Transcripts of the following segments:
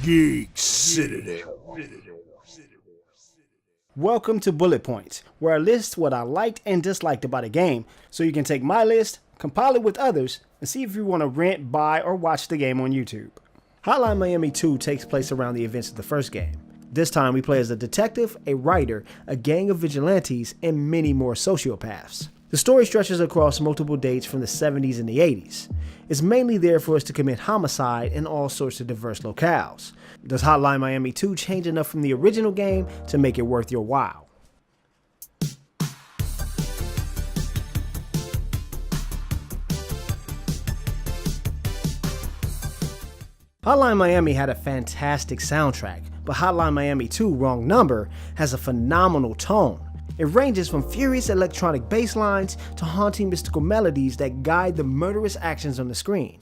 Geek Citadel. Welcome to Bullet Points, where I list what I liked and disliked about a game, so you can take my list, compile it with others, and see if you want to rent, buy, or watch the game on YouTube. Hotline Miami 2 takes place around the events of the first game. This time we play as a detective, a writer, a gang of vigilantes, and many more sociopaths. The story stretches across multiple dates from the 70s and the 80s. It's mainly there for us to commit homicide in all sorts of diverse locales. Does Hotline Miami 2 change enough from the original game to make it worth your while? Hotline Miami had a fantastic soundtrack, but Hotline Miami 2 Wrong Number has a phenomenal tone. It ranges from furious electronic bass lines to haunting mystical melodies that guide the murderous actions on the screen.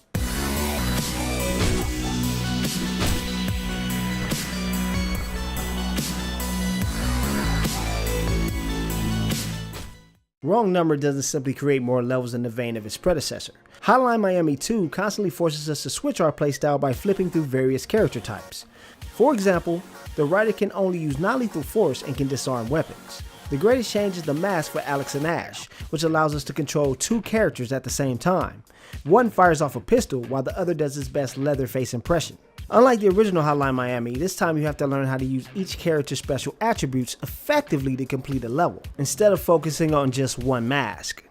Wrong Number doesn't simply create more levels in the vein of its predecessor. Hotline Miami 2 constantly forces us to switch our playstyle by flipping through various character types. For example, the writer can only use non-lethal force and can disarm weapons. The greatest change is the mask for Alex and Ash, which allows us to control two characters at the same time. One fires off a pistol while the other does its best Leatherface impression. Unlike the original Hotline Miami, this time you have to learn how to use each character's special attributes effectively to complete a level, instead of focusing on just one mask.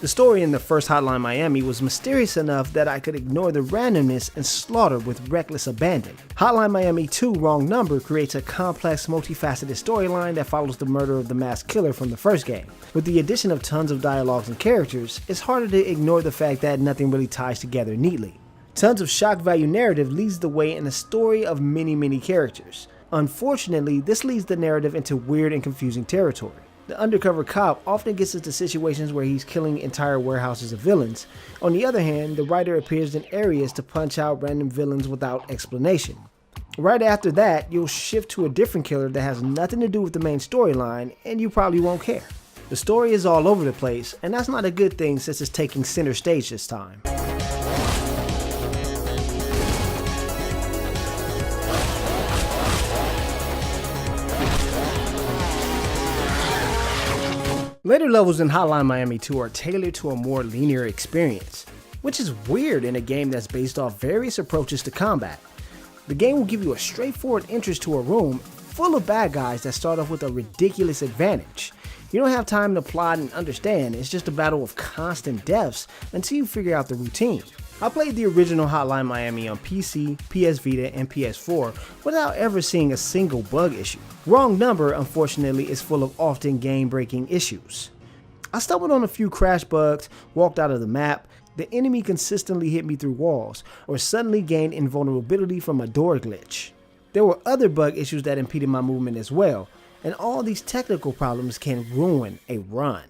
The story in the first Hotline Miami was mysterious enough that I could ignore the randomness and slaughter with reckless abandon. Hotline Miami 2 Wrong Number creates a complex, multifaceted storyline that follows the murder of the masked killer from the first game. With the addition of tons of dialogues and characters, it's harder to ignore the fact that nothing really ties together neatly. Tons of shock value narrative leads the way in a story of many characters. Unfortunately, this leads the narrative into weird and confusing territory. The undercover cop often gets into situations where he's killing entire warehouses of villains. On the other hand, the writer appears in areas to punch out random villains without explanation. Right after that, you'll shift to a different killer that has nothing to do with the main storyline, and you probably won't care. The story is all over the place, and that's not a good thing since it's taking center stage this time. Later levels in Hotline Miami 2 are tailored to a more linear experience, which is weird in a game that's based off various approaches to combat. The game will give you a straightforward entrance to a room full of bad guys that start off with a ridiculous advantage. You don't have time to plot and understand, it's just a battle of constant deaths until you figure out the routine. I played the original Hotline Miami on PC, PS Vita, and PS4 without ever seeing a single bug issue. Wrong Number, unfortunately, is full of often game-breaking issues. I stumbled on a few crash bugs, walked out of the map, the enemy consistently hit me through walls, or suddenly gained invulnerability from a door glitch. There were other bug issues that impeded my movement as well, and all these technical problems can ruin a run.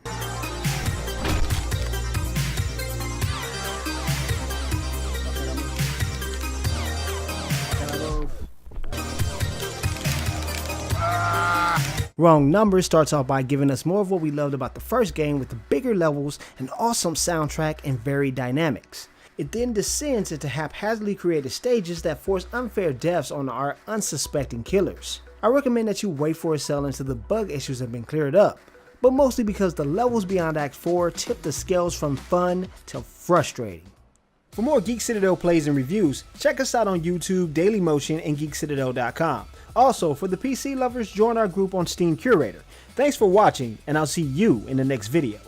Wrong Number starts off by giving us more of what we loved about the first game with the bigger levels, an awesome soundtrack, and varied dynamics. It then descends into haphazardly created stages that force unfair deaths on our unsuspecting killers. I recommend that you wait for a sale until the bug issues have been cleared up, but mostly because the levels beyond Act 4 tip the scales from fun to frustrating. For more Geek Citadel plays and reviews, check us out on YouTube, Dailymotion, and GeekCitadel.com. Also, for the PC lovers, join our group on Steam Curator. Thanks for watching, and I'll see you in the next video.